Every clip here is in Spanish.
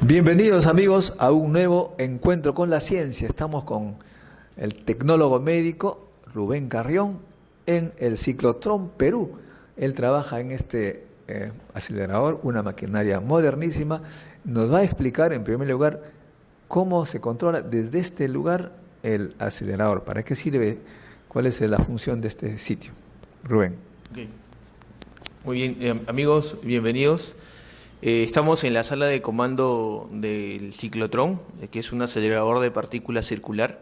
Bienvenidos amigos a un nuevo encuentro con la ciencia. Estamos con el tecnólogo médico Rubén Carrión en el ciclotrón Perú. Él trabaja en este acelerador, una maquinaria modernísima. Nos va a explicar en primer lugar cómo se controla desde este lugar el acelerador, para qué sirve, cuál es la función de este sitio. Rubén. Okay. Muy bien, amigos, bienvenidos. Estamos en la sala de comando del ciclotrón, que es un acelerador de partículas circular.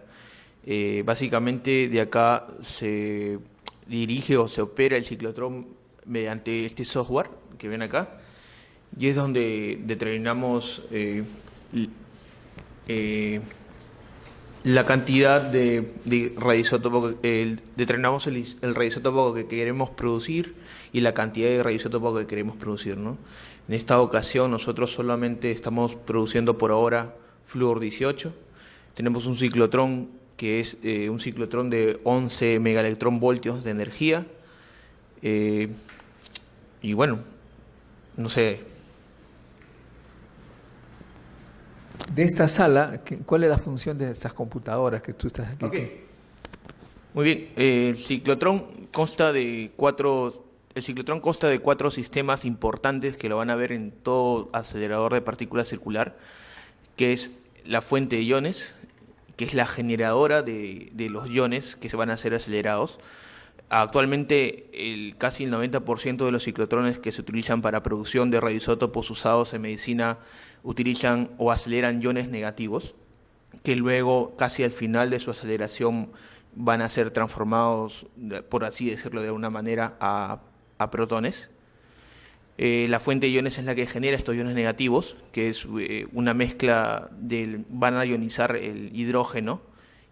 Básicamente de acá se dirige o se opera el ciclotrón mediante este software que ven acá, y es donde determinamos la cantidad de radioisótopo, determinamos el radioisótopo que queremos producir y la cantidad de radioisótopo que queremos producir, ¿no? En esta ocasión nosotros solamente estamos produciendo por ahora flúor 18. Tenemos un ciclotrón que es un ciclotrón de 11 megaelectronvoltios de energía. Y bueno, no sé. De esta sala, ¿cuál es la función de estas computadoras que tú estás aquí? Okay. Muy bien, el ciclotrón consta de cuatro sistemas importantes que lo van a ver en todo acelerador de partículas circular, que es la fuente de iones, que es la generadora de los iones que se van a ser acelerados. Actualmente casi el 90% de los ciclotrones que se utilizan para producción de radioisótopos usados en medicina utilizan o aceleran iones negativos, que luego casi al final de su aceleración van a ser transformados, por así decirlo de alguna manera, a protones. La fuente de iones es la que genera estos iones negativos, que es una mezcla van a ionizar el hidrógeno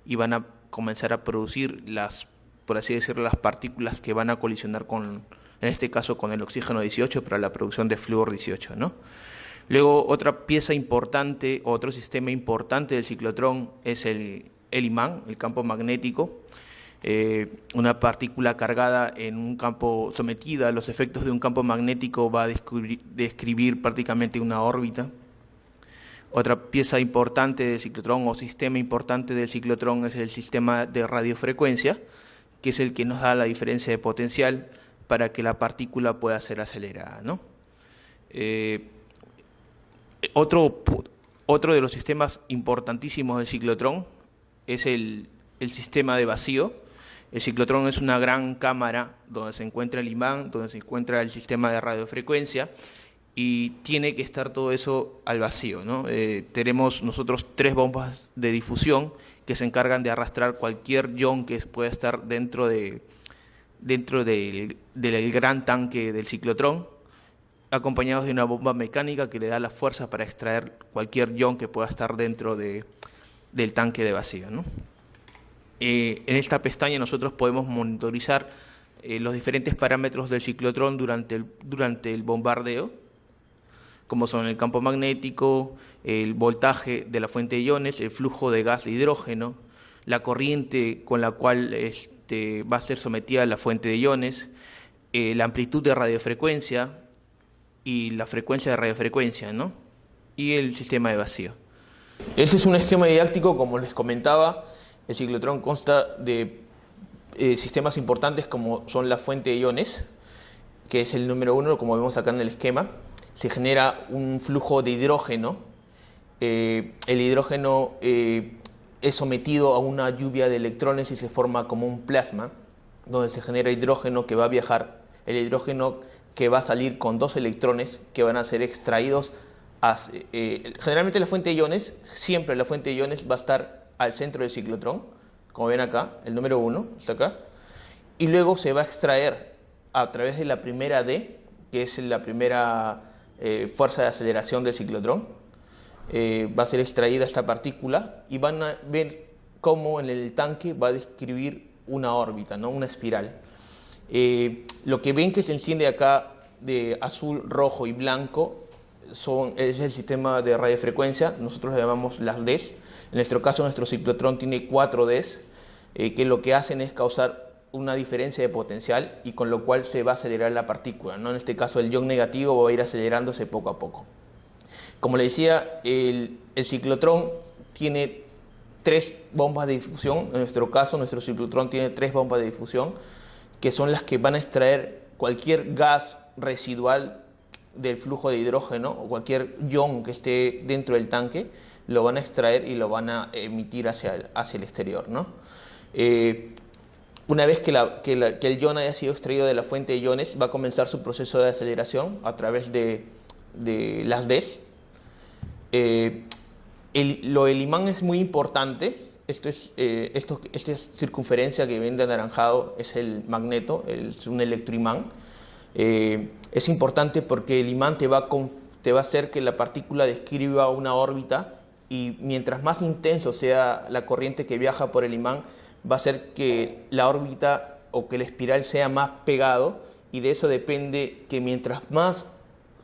y van a comenzar a producir por así decirlo, las partículas que van a colisionar en este caso con el oxígeno 18 para la producción de flúor 18, ¿no? Luego otra pieza importante, otro sistema importante del ciclotrón es el imán, el campo magnético. Una partícula cargada en un campo, sometida a los efectos de un campo magnético, va a describir prácticamente una órbita. Otra pieza importante del ciclotrón o sistema importante del ciclotrón es el sistema de radiofrecuencia, que es el que nos da la diferencia de potencial para que la partícula pueda ser acelerada, ¿no? Otro de los sistemas importantísimos del ciclotrón es el sistema de vacío. El ciclotrón es una gran cámara donde se encuentra el imán, donde se encuentra el sistema de radiofrecuencia, y tiene que estar todo eso al vacío, ¿no? Tenemos nosotros 3 bombas de difusión que se encargan de arrastrar cualquier ion que pueda estar dentro del gran tanque del ciclotrón, acompañados de una bomba mecánica que le da la fuerza para extraer cualquier ion que pueda estar dentro del tanque de vacío, ¿no? En esta pestaña nosotros podemos monitorizar los diferentes parámetros del ciclotrón durante el bombardeo, como son el campo magnético, el voltaje de la fuente de iones, el flujo de gas de hidrógeno, la corriente con la cual va a ser sometida la fuente de iones, la amplitud de radiofrecuencia y la frecuencia de radiofrecuencia, ¿no? Y el sistema de vacío. Ese es un esquema didáctico, como les comentaba. El ciclotrón consta de sistemas importantes como son la fuente de iones, que es el número 1, como vemos acá en el esquema. Se genera un flujo de hidrógeno. El hidrógeno es sometido a una lluvia de electrones y se forma como un plasma, donde se genera hidrógeno que va a viajar. El hidrógeno que va a salir con 2 electrones que van a ser extraídos. Generalmente siempre la fuente de iones va a estar al centro del ciclotrón, como ven acá, el número 1 está acá, y luego se va a extraer a través de la primera D, que es la primera fuerza de aceleración del ciclotrón. Va a ser extraída esta partícula y van a ver cómo en el tanque va a describir una órbita, ¿no? Una espiral. Lo que ven que se enciende acá de azul, rojo y blanco es el sistema de radiofrecuencia. Nosotros le llamamos las Ds. En nuestro caso, nuestro ciclotrón tiene 4 Ds, que lo que hacen es causar una diferencia de potencial y con lo cual se va a acelerar la partícula, ¿no? En este caso el ion negativo va a ir acelerándose poco a poco. Como le decía, el ciclotrón tiene 3 bombas de difusión. En nuestro caso, nuestro ciclotrón tiene 3 bombas de difusión, que son las que van a extraer cualquier gas residual del flujo de hidrógeno o cualquier ion que esté dentro del tanque, lo van a extraer y lo van a emitir hacia el exterior, ¿no? Una vez que el ion haya sido extraído de la fuente de iones, va a comenzar su proceso de aceleración a través de las DES. El imán es muy importante. Esta circunferencia que ven de anaranjado es el magneto, es un electroimán. Es importante porque el imán te va a hacer que la partícula describa una órbita, y mientras más intenso sea la corriente que viaja por el imán, va a hacer que la órbita o que la espiral sea más pegado, y de eso depende que mientras más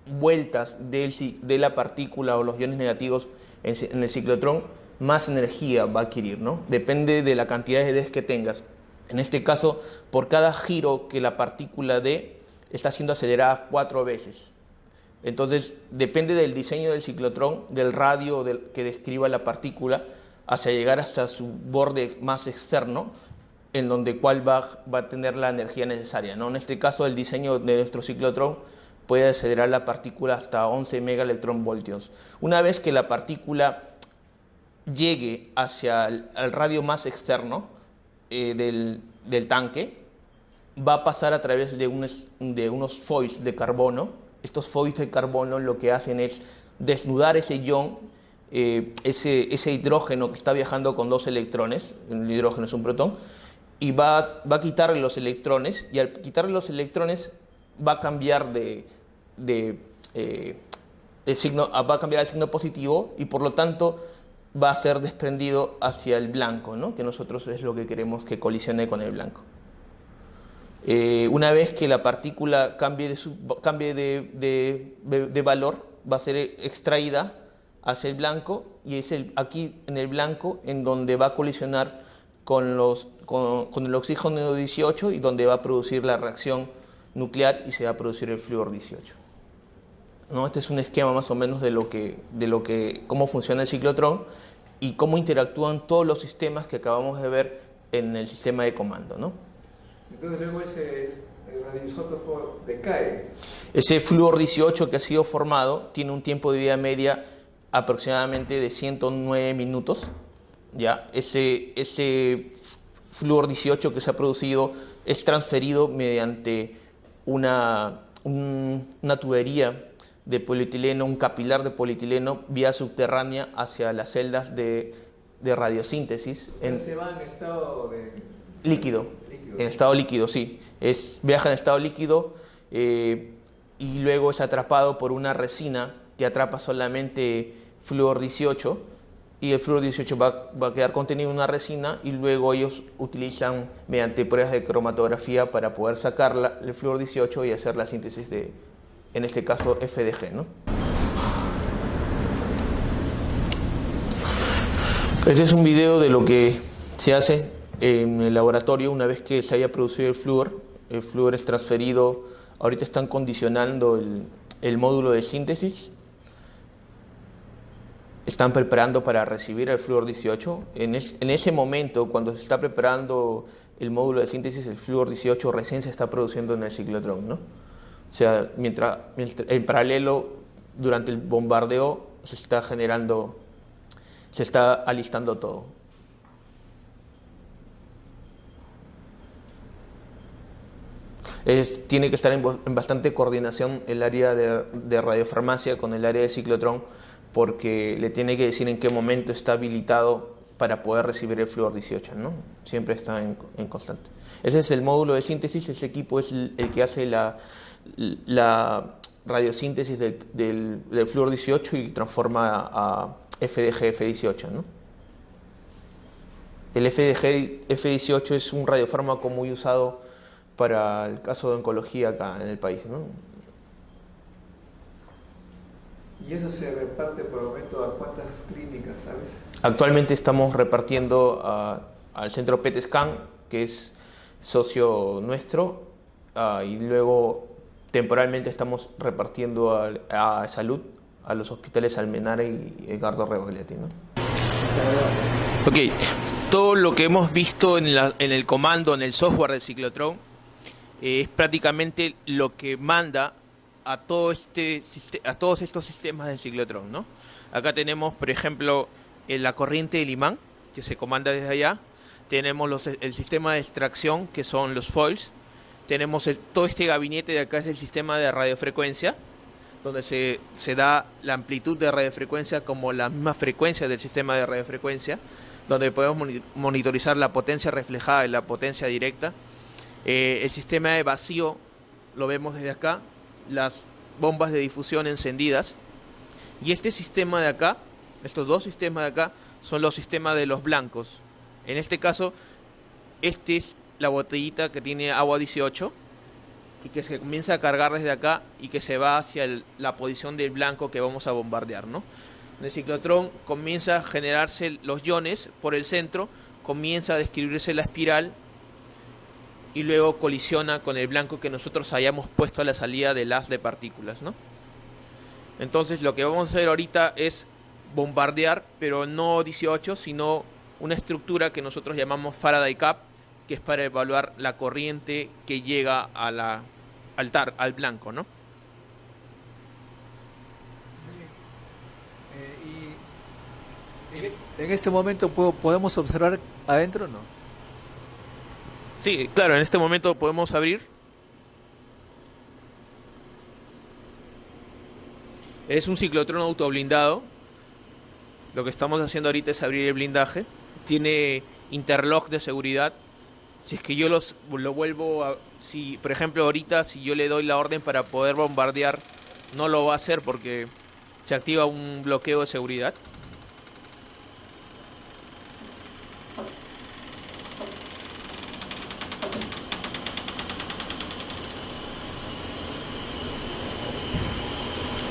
vueltas de la partícula o los iones negativos en el ciclotrón, más energía va a adquirir, ¿no? Depende de la cantidad de Ds que tengas. En este caso, por cada giro que la partícula dé, está siendo acelerada 4 veces. Entonces, depende del diseño del ciclotrón, del radio que describa la partícula, hacia llegar hasta su borde más externo, en donde cuál va a tener la energía necesaria, ¿no? En este caso, el diseño de nuestro ciclotrón puede acelerar la partícula hasta 11 megaelectronvoltios. Una vez que la partícula llegue hacia el radio más externo del tanque, va a pasar a través de unos foils de carbono. Estos foils de carbono lo que hacen es desnudar ese ion, ese hidrógeno que está viajando con 2 electrones, el hidrógeno es un protón, y va a quitarle los electrones, y al quitarle los electrones va a cambiar el signo positivo, y por lo tanto va a ser desprendido hacia el blanco, ¿no? Que nosotros es lo que queremos que colisione con el blanco. Una vez que la partícula cambie de valor, va a ser extraída hacia el blanco, y es aquí en el blanco en donde va a colisionar con el oxígeno 18, y donde va a producir la reacción nuclear y se va a producir el flúor 18. ¿No? Este es un esquema más o menos de cómo funciona el ciclotrón y cómo interactúan todos los sistemas que acabamos de ver en el sistema de comando, ¿no? Entonces luego ese radioisótopo decae. Ese flúor 18 que ha sido formado tiene un tiempo de vida media aproximadamente de 109 minutos. ¿Ya? Ese flúor 18 que se ha producido es transferido mediante una tubería de polietileno, un capilar de polietileno vía subterránea hacia las celdas de radiosíntesis. Se va en estado de líquido. En estado líquido, sí. Viaja en estado líquido y luego es atrapado por una resina que atrapa solamente flúor 18, y el flúor 18 va a quedar contenido en una resina, y luego ellos utilizan mediante pruebas de cromatografía para poder sacar el flúor 18 y hacer la síntesis de, en este caso, FDG, ¿no? Este es un video de lo que se hace en el laboratorio una vez que se haya producido el flúor. El flúor es transferido, ahorita están condicionando el módulo de síntesis. Están preparando para recibir el flúor 18. En ese momento, cuando se está preparando el módulo de síntesis, el flúor 18 recién se está produciendo en el ciclotrón, ¿no? O sea, mientras en paralelo, durante el bombardeo, se está alistando todo. Tiene que estar en bastante coordinación el área de radiofarmacia con el área de ciclotrón, porque le tiene que decir en qué momento está habilitado para poder recibir el flúor 18, ¿no? Siempre está en constante. Ese es el módulo de síntesis. Ese equipo es el que hace la radiosíntesis del flúor 18 y transforma a FDG F18, ¿no? El FDG F18 es un radiofármaco muy usado para el caso de oncología acá en el país, ¿no? ¿Y eso se reparte por el momento a cuántas clínicas, sabes? Actualmente estamos repartiendo al centro PET Scan, que es socio nuestro, y luego temporalmente estamos repartiendo a Salud, a los hospitales Almenara y Edgardo Rebagliati, ¿no? Ok, todo lo que hemos visto en el comando, en el software del ciclotrón, es prácticamente lo que manda a todos estos sistemas del ciclotrón, ¿no? Acá tenemos, por ejemplo, la corriente del imán, que se comanda desde allá. Tenemos el sistema de extracción, que son los foils. Tenemos todo este gabinete de acá, es el sistema de radiofrecuencia, donde se da la amplitud de radiofrecuencia como la misma frecuencia del sistema de radiofrecuencia, donde podemos monitorizar la potencia reflejada y la potencia directa. El sistema de vacío lo vemos desde acá, las bombas de difusión encendidas. Y este sistema de acá, estos dos sistemas de acá, son los sistemas de los blancos. En este caso, este es la botellita que tiene agua 18 y que se comienza a cargar desde acá y que se va hacia la posición del blanco que vamos a bombardear, ¿no? En el ciclotrón comienza a generarse los iones por el centro, comienza a describirse la espiral y luego colisiona con el blanco que nosotros hayamos puesto a la salida del haz de partículas, ¿no? Entonces lo que vamos a hacer ahorita es bombardear, pero no 18, sino una estructura que nosotros llamamos Faraday Cap, que es para evaluar la corriente que llega a al blanco, ¿no? En este momento podemos observar adentro, ¿no? Sí, claro, en este momento podemos abrir. Es un ciclotrón autoblindado. Lo que estamos haciendo ahorita es abrir el blindaje. Tiene interlock de seguridad. Si es que yo lo vuelvo a... Si, por ejemplo, ahorita si yo le doy la orden para poder bombardear, no lo va a hacer porque se activa un bloqueo de seguridad.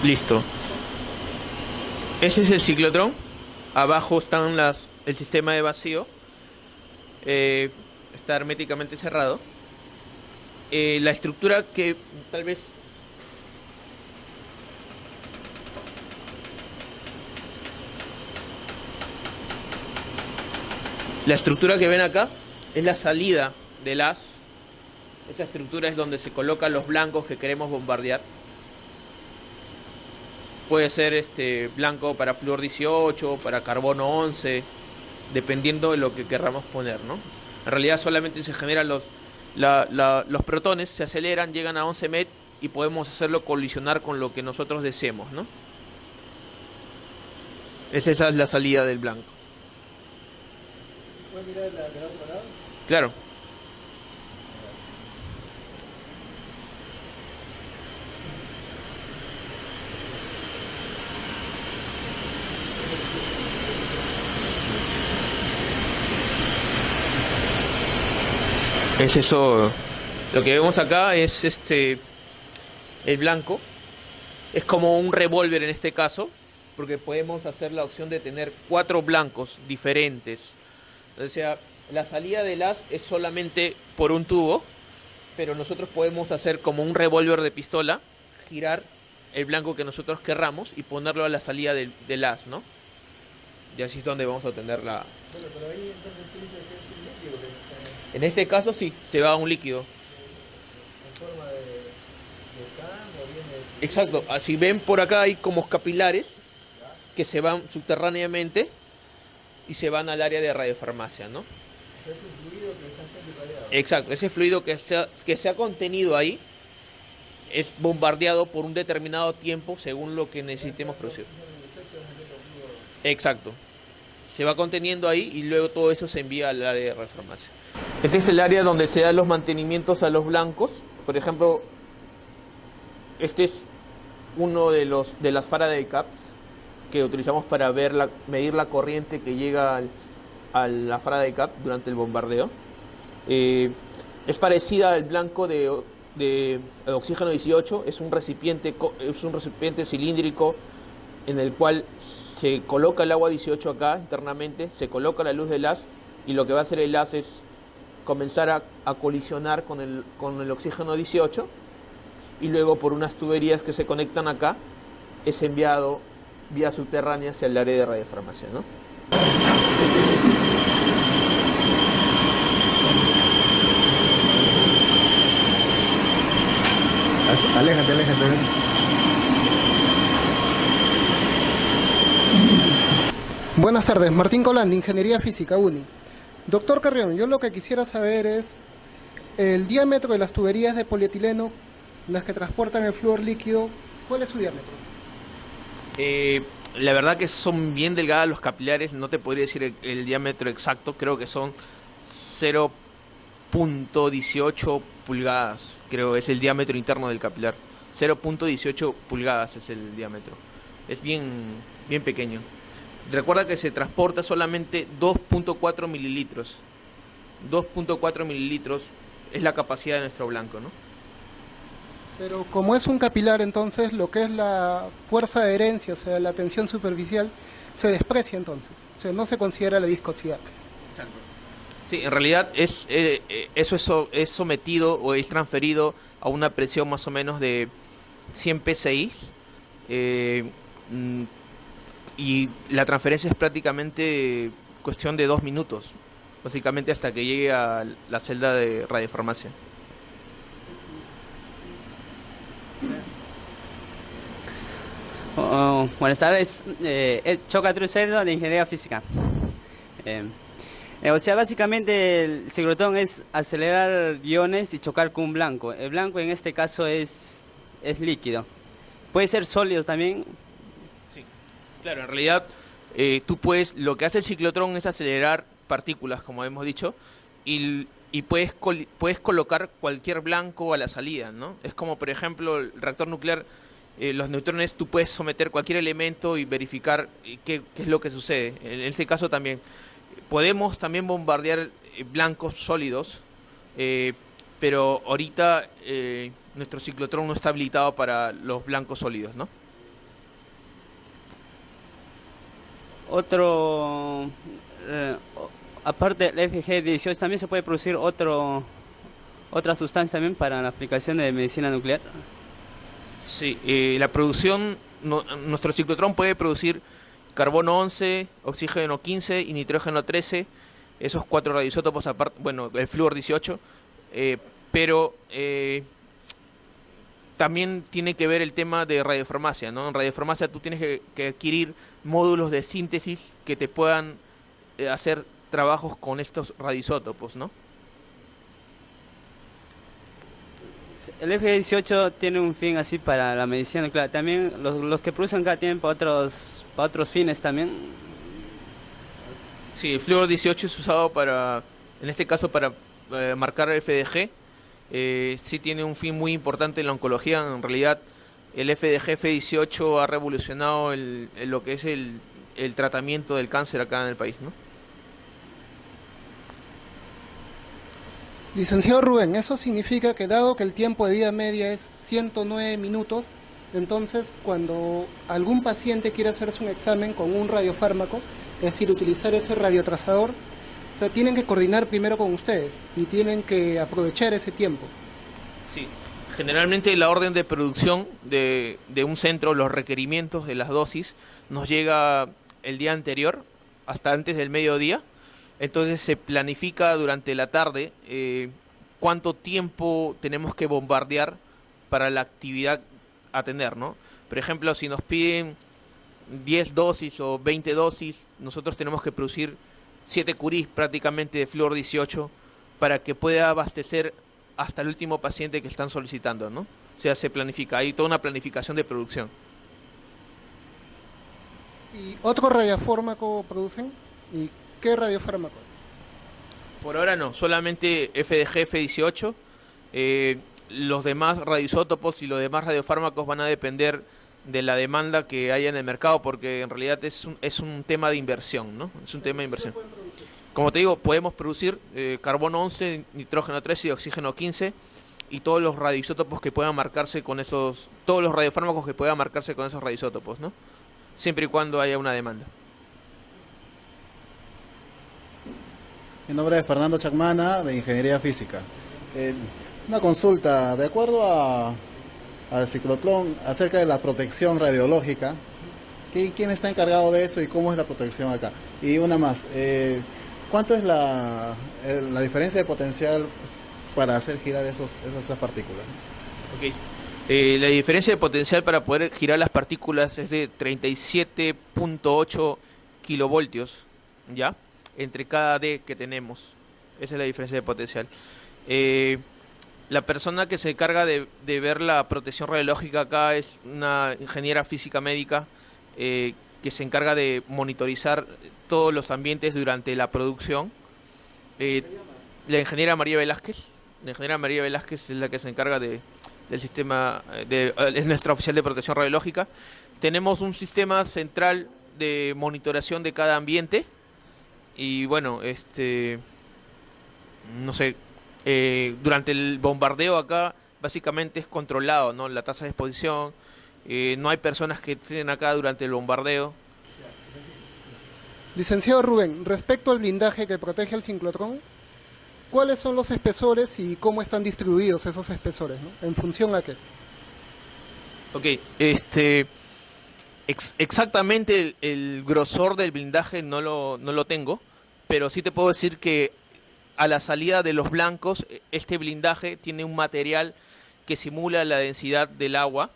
Listo. Ese es el ciclotrón. Abajo están el sistema de vacío. Está herméticamente cerrado. La estructura que tal vez... La estructura que ven acá es la salida del haz. Esa estructura es donde se colocan los blancos que queremos bombardear. Puede ser blanco para flúor 18, para carbono 11, dependiendo de lo que querramos poner, ¿no? En realidad solamente se generan los protones, se aceleran, llegan a 11 met y podemos hacerlo colisionar con lo que nosotros deseemos, ¿no? Esa es la salida del blanco. ¿Puedes mirar la del otro lado? Claro. Es eso. Lo que vemos acá es el blanco. Es como un revólver en este caso, porque podemos hacer la opción de tener 4 blancos diferentes. O sea, la salida del haz es solamente por un tubo, pero nosotros podemos hacer como un revólver de pistola, girar el blanco que nosotros querramos y ponerlo a la salida del haz, ¿no? Y así es donde vamos a obtener la... Bueno, pero ahí entonces tú dices que es un líquido que está En este caso sí, se va a un líquido. en forma de can o viene... Exacto, así ven por acá hay como capilares que se van subterráneamente y se van al área de radiofarmacia, ¿no? Es un fluido que está siendo irradiado. Exacto, ese fluido que se ha contenido ahí es bombardeado por un determinado tiempo según lo que necesitemos producir. Exacto. Se va conteniendo ahí y luego todo eso se envía al área de radiofarmacia. Este es el área donde se dan los mantenimientos a los blancos. Por ejemplo, este es uno de las Faraday Caps que utilizamos para medir la corriente que llega a la Faraday Cap durante el bombardeo. Es parecida al blanco de oxígeno 18. Es un recipiente cilíndrico en el cual se coloca el agua 18 acá internamente, se coloca la luz del haz y lo que va a hacer el haz es comenzar a colisionar con el oxígeno 18 y luego por unas tuberías que se conectan acá es enviado vía subterránea hacia el área de radiofarmacia, ¿no? Aléjate, aléjate. Buenas tardes, Martín Colán, de Ingeniería Física, UNI. Doctor Carrión, yo lo que quisiera saber es el diámetro de las tuberías de polietileno, las que transportan el flúor líquido, ¿cuál es su diámetro? La verdad que son bien delgadas los capilares, no te podría decir el diámetro exacto, creo que son 0.18 pulgadas, creo es el diámetro interno del capilar. 0.18 pulgadas es el diámetro, es bien pequeño. Recuerda que se transporta solamente 2.4 mililitros. 2.4 mililitros es la capacidad de nuestro blanco, ¿no? Pero como es un capilar, entonces lo que es la fuerza de adherencia, o sea, la tensión superficial, se desprecia entonces, o sea, no se considera la viscosidad. Exacto. Sí, en realidad eso es sometido o es transferido a una presión más o menos de 100 psi, y la transferencia es prácticamente cuestión de 2 minutos, básicamente hasta que llegue a la celda de radiofarmacia. Buenas tardes, Choca Trucedo de Ingeniería Física. O sea, básicamente el ciclotrón es acelerar iones y chocar con un blanco. El blanco en este caso es líquido. Puede ser sólido también. Sí, claro, en realidad lo que hace el ciclotrón es acelerar partículas, como hemos dicho, y puedes colocar cualquier blanco a la salida, ¿no? Es como, por ejemplo, el reactor nuclear. Los neutrones, tú puedes someter cualquier elemento y verificar qué es lo que sucede. En este caso también podemos también bombardear blancos sólidos, pero ahorita nuestro ciclotrón no está habilitado para los blancos sólidos, ¿no? Aparte del FG18, también se puede producir otra sustancia también para la aplicación de medicina nuclear. Sí, la producción, nuestro ciclotrón puede producir carbono 11, oxígeno 15 y nitrógeno 13, esos 4 radioisótopos aparte, bueno, el flúor 18, pero también tiene que ver el tema de radiofarmacia, ¿no? En radiofarmacia tú tienes que adquirir módulos de síntesis que te puedan hacer trabajos con estos radioisótopos, ¿no? El F18 tiene un fin así para la medicina nuclear. También los que producen acá tienen para otros fines también. Sí, el flúor 18 es usado en este caso para marcar FDG. Sí tiene un fin muy importante en la oncología. En realidad el FDG F18 ha revolucionado lo que es el tratamiento del cáncer acá en el país, ¿no? Licenciado Rubén, eso significa que dado que el tiempo de vida media es 109 minutos, entonces cuando algún paciente quiere hacerse un examen con un radiofármaco, es decir, utilizar ese radiotrazador, o sea, tienen que coordinar primero con ustedes y tienen que aprovechar ese tiempo. Sí, generalmente la orden de producción de un centro, los requerimientos de las dosis, nos llega el día anterior, hasta antes del mediodía. Entonces se planifica durante la tarde cuánto tiempo tenemos que bombardear para la actividad a tener, ¿no? Por ejemplo, si nos piden 10 dosis o 20 dosis, nosotros tenemos que producir 7 curís prácticamente de flúor 18 para que pueda abastecer hasta el último paciente que están solicitando, ¿no? O sea, se planifica, hay toda una planificación de producción. ¿Y otro radiofármaco producen? ¿Y qué radiofármaco? Por ahora no, solamente FDG, F18. Los demás radioisótopos y los demás radiofármacos van a depender de la demanda que haya en el mercado, porque en realidad es un tema de inversión, ¿no? Es un tema de inversión. Como te digo, podemos producir carbono 11, nitrógeno 13 y oxígeno 15, y todos los radioisótopos que puedan marcarse con todos los radiofármacos que puedan marcarse con esos radioisótopos, ¿no? Siempre y cuando haya una demanda. Mi nombre es Fernando Chacmana, de Ingeniería Física. Una consulta, de acuerdo a al ciclotrón acerca de la protección radiológica. ¿Quién está encargado de eso y cómo es la protección acá? Y una más, ¿cuánto es la diferencia de potencial para hacer girar esas partículas? Ok. La diferencia de potencial para poder girar las partículas es de 37.8 kilovoltios, ¿ya? Entre cada D que tenemos. Esa es la diferencia de potencial. La persona que se encarga de ver la protección radiológica acá es una ingeniera física médica que se encarga de monitorizar todos los ambientes durante la producción. La ingeniera María Velázquez. La ingeniera María Velázquez es la que se encarga del sistema, es nuestra oficial de protección radiológica. Tenemos un sistema central de monitoración de cada ambiente y bueno, no sé, durante el bombardeo acá básicamente es controlado, ¿no? La tasa de exposición, no hay personas que estén acá durante el bombardeo. Licenciado Rubén, respecto al blindaje que protege el ciclotrón, ¿cuáles son los espesores y cómo están distribuidos esos espesores, ¿no? ¿En función a qué? Ok, exactamente el grosor del blindaje no lo tengo, pero sí te puedo decir que a la salida de los blancos, este blindaje tiene un material que simula la densidad del agua.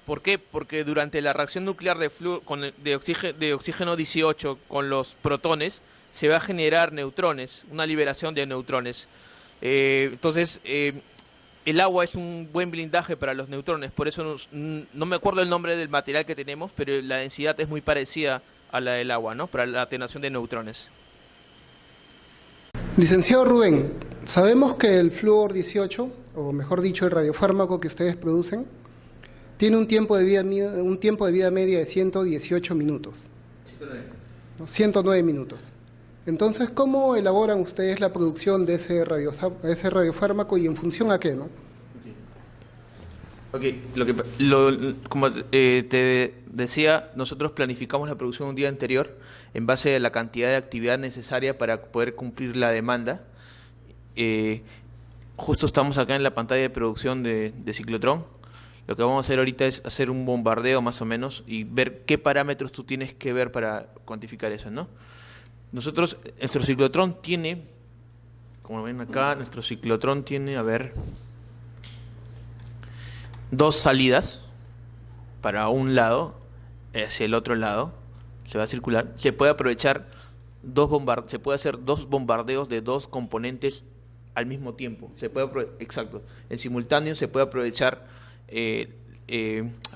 ¿Por qué? Porque durante la reacción nuclear de oxígeno 18 con los protones, se va a generar neutrones, una liberación de neutrones. Entonces, el agua es un buen blindaje para los neutrones, por eso no me acuerdo el nombre del material que tenemos, pero la densidad es muy parecida a la del agua, ¿no? Para la atenuación de neutrones. Licenciado Rubén, sabemos que el flúor 18, o mejor dicho, el radiofármaco que ustedes producen, tiene un tiempo de vida media de 118 minutos. 109 minutos. Entonces, ¿cómo elaboran ustedes la producción de ese radiofármaco y en función a qué, no? Ok, como te decía, nosotros planificamos la producción un día anterior en base a la cantidad de actividad necesaria para poder cumplir la demanda. Justo estamos acá en la pantalla de producción de ciclotrón. Lo que vamos a hacer ahorita es hacer un bombardeo más o menos y ver qué parámetros tú tienes que ver para cuantificar eso, ¿no? Nuestro ciclotrón tiene, como ven acá, nuestro ciclotrón tiene, a ver, 2 salidas para un lado, hacia el otro lado, se va a circular. Se puede aprovechar se puede hacer 2 bombardeos de 2 componentes al mismo tiempo. Exacto. En simultáneo se puede aprovechar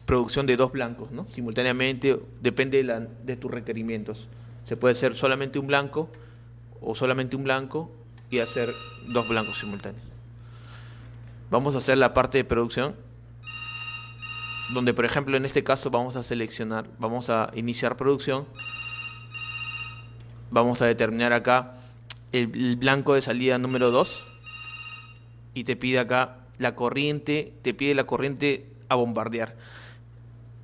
producción de 2 blancos, ¿no? Simultáneamente, depende de tus requerimientos. Se puede hacer solamente un blanco o solamente un blanco y hacer 2 blancos simultáneos. Vamos a hacer la parte de producción, donde por ejemplo en este caso vamos a iniciar producción, vamos a determinar acá el blanco de salida número 2 y te pide acá la corriente a bombardear.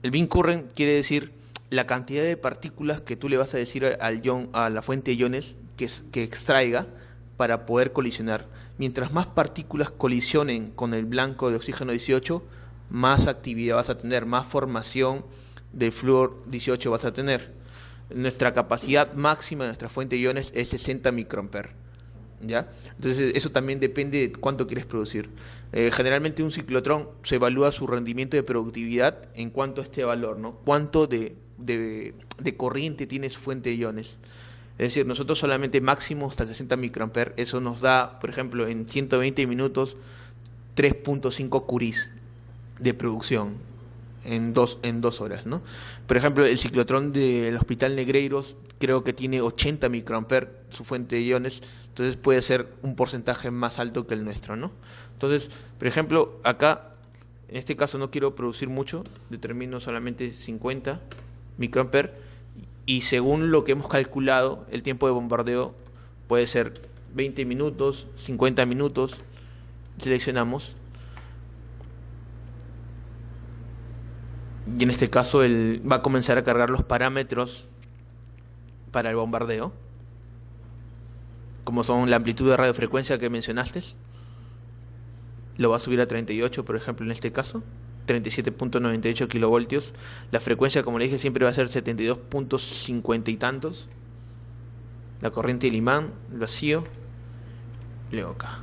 El beam current quiere decir la cantidad de partículas que tú le vas a decir a la fuente de iones que extraiga para poder colisionar. Mientras más partículas colisionen con el blanco de oxígeno 18, más actividad vas a tener, más formación de flúor 18 vas a tener. Nuestra capacidad máxima de nuestra fuente de iones es 60 microamperes, ¿ya? Entonces eso también depende de cuánto quieres producir. Generalmente un ciclotrón se evalúa su rendimiento de productividad en cuanto a este valor, ¿no? Cuánto de corriente tiene su fuente de iones. Es decir, nosotros solamente máximo hasta 60 microamperes, eso nos da, por ejemplo, en 120 minutos 3.5 curies de producción en dos horas, ¿no? Por ejemplo, el ciclotrón del Hospital Negreiros creo que tiene 80 microamperes su fuente de iones, entonces puede ser un porcentaje más alto que el nuestro, ¿no? Entonces, por ejemplo, acá, en este caso no quiero producir mucho, determino solamente 50 microamperes y según lo que hemos calculado, el tiempo de bombardeo puede ser 20 minutos, 50 minutos, seleccionamos. Y en este caso va a comenzar a cargar los parámetros para el bombardeo, como son la amplitud de radiofrecuencia que mencionaste. Lo va a subir a 38, por ejemplo, en este caso. 37.98 kilovoltios. La frecuencia, como le dije, siempre va a ser 72.50 y tantos. La corriente del imán, el vacío. Luego acá.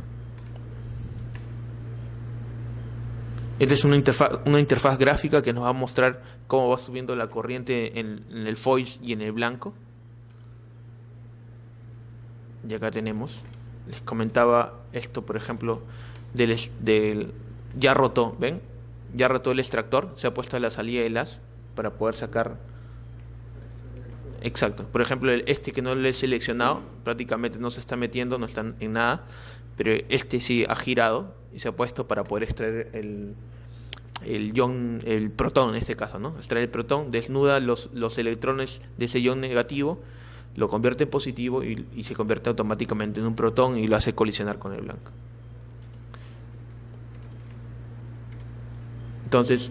Esta es una interfaz gráfica que nos va a mostrar cómo va subiendo la corriente en el foil y en el blanco. Y acá tenemos, les comentaba esto, por ejemplo, ya rotó, ¿ven? Ya rotó el extractor, se ha puesto a la salida del haz para poder sacar. Exacto, por ejemplo, este que no lo he seleccionado, prácticamente no se está metiendo, no está en nada, pero este sí ha girado y se ha puesto para poder extraer el protón en este caso, ¿no? Extraer el protón, desnuda los electrones de ese ion negativo, lo convierte en positivo y se convierte automáticamente en un protón y lo hace colisionar con el blanco. Entonces,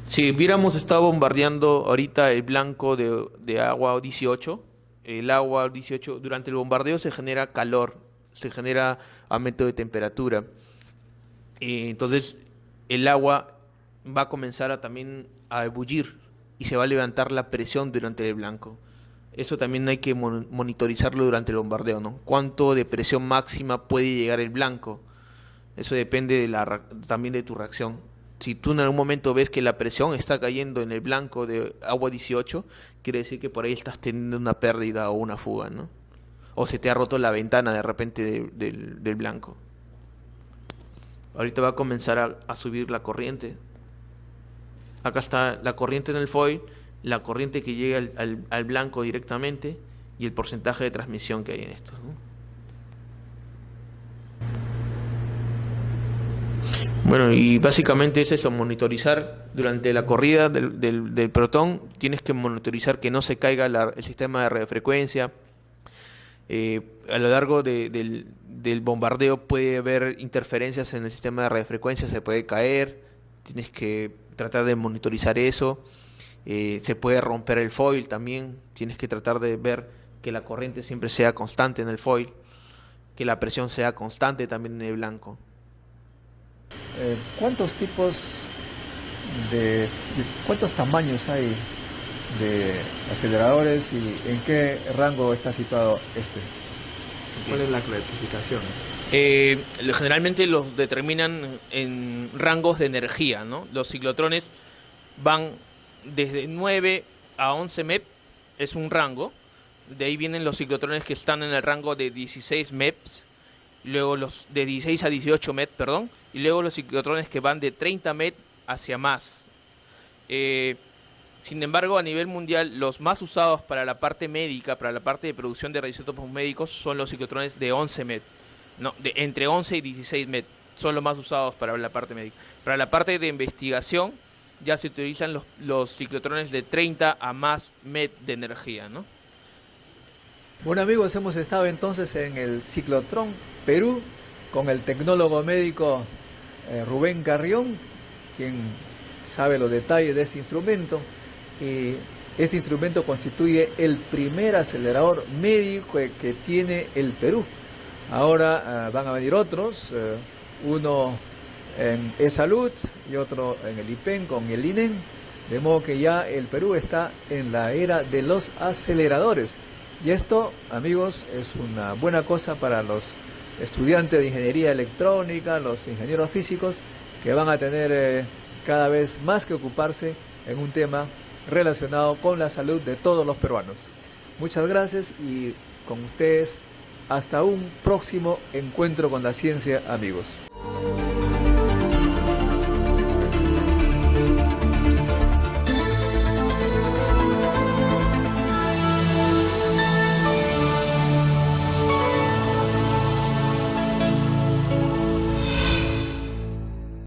si hubiéramos estado bombardeando ahorita el blanco de agua 18, el agua 18 durante el bombardeo se genera calor, se genera aumento de temperatura. Entonces, el agua va a comenzar también a ebullir y se va a levantar la presión durante el blanco. Eso también hay que monitorizarlo durante el bombardeo, ¿no? ¿Cuánto de presión máxima puede llegar el blanco? Eso depende también de tu reacción. Si tú en algún momento ves que la presión está cayendo en el blanco de agua 18, quiere decir que por ahí estás teniendo una pérdida o una fuga, ¿no? O se te ha roto la ventana de repente del blanco. Ahorita va a comenzar a subir la corriente. Acá está la corriente en el foil, la corriente que llega al blanco directamente y el porcentaje de transmisión que hay en estos, ¿no? Bueno, y básicamente es eso, monitorizar durante la corrida del protón. Tienes que monitorizar que no se caiga el sistema de radiofrecuencia. A lo largo del bombardeo puede haber interferencias en el sistema de radiofrecuencia, se puede caer, tienes que tratar de monitorizar eso. Se puede romper el foil también, tienes que tratar de ver que la corriente siempre sea constante en el foil, que la presión sea constante también en el blanco. ¿Cuántos tipos cuántos tamaños hay de aceleradores y en qué rango está situado este? ¿Cuál es la clasificación? Generalmente los determinan en rangos de energía, ¿no? Los ciclotrones van desde 9 a 11 MeV, es un rango. De ahí vienen los ciclotrones que están en el rango de 16 MeVs, luego los de 16 a 18 MeV, perdón, y luego los ciclotrones que van de 30 MeV hacia más. Sin embargo, a nivel mundial, los más usados para la parte médica, para la parte de producción de radioisótopos médicos, son los ciclotrones de 11 MeV. No, entre 11 y 16 MeV son los más usados para la parte médica. Para la parte de investigación, ya se utilizan los ciclotrones de 30 a más MeV de energía, ¿no? Bueno, amigos, hemos estado entonces en el ciclotrón Perú con el tecnólogo médico Rubén Carrión, quien sabe los detalles de este instrumento. Y este instrumento constituye el primer acelerador médico que tiene el Perú. Ahora van a venir otros, uno en eSalud y otro en el IPEN con el INEN, de modo que ya el Perú está en la era de los aceleradores. Y esto, amigos, es una buena cosa para los estudiantes de ingeniería electrónica, los ingenieros físicos, que van a tener cada vez más que ocuparse en un tema relacionado con la salud de todos los peruanos. Muchas gracias y con ustedes hasta un próximo encuentro con la ciencia, amigos.